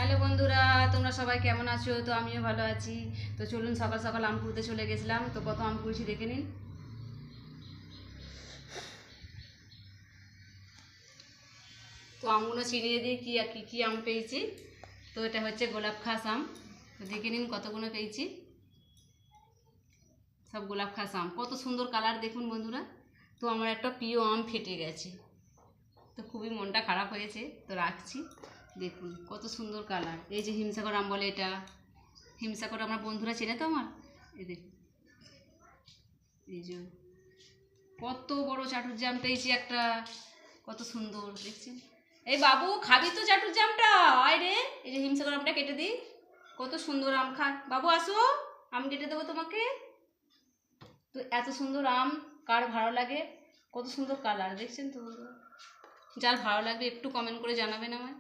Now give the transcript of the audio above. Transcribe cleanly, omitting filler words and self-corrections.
Hello বন্ধুরা, তোমরা সবাই কেমন আছো? তো আমিও ভালো আছি। তো চলুন, সকাল সকাল আম কুড়তে চলে গেছিলাম। তো কত আম কুড়ছি দেখে নিন। তো আমগুলো চিনিয়ে দিয়ে কি আম পেয়েছি। তো এটা হচ্ছে গোলাপ খাস আম। তো দেখে নিন কতগুলো পেয়েছি। সব গোলাপ খাস আম, কত সুন্দর কালার দেখুন বন্ধুরা। তো আমার একটা প্রিয় আম ফেটে গেছে, তো খুবই মনটা খারাপ হয়েছে। তো রাখছি, দেখুন কত সুন্দর কালার। এই যে হিমসাগর আম বলে এটা, হিমসাগর আমার বন্ধুরা চেনে তো আমার। এই দেখুন, এই যে কত বড় চাটুর জাম পেয়েছি একটা, কত সুন্দর দেখছেন। এই বাবু, খাবি তো চাটুর জামটা? আয় রে, এই যে হিমসাগর আমটা কেটে দিই। কত সুন্দর আম, খা বাবু, আসো, আম কেটে দেবো তোমাকে। তো এত সুন্দর আম কার ভালো লাগে? কত সুন্দর কালার দেখছেন তো বন্ধুরা। যার ভালো লাগবে একটু কমেন্ট করে জানাবেন আমায়।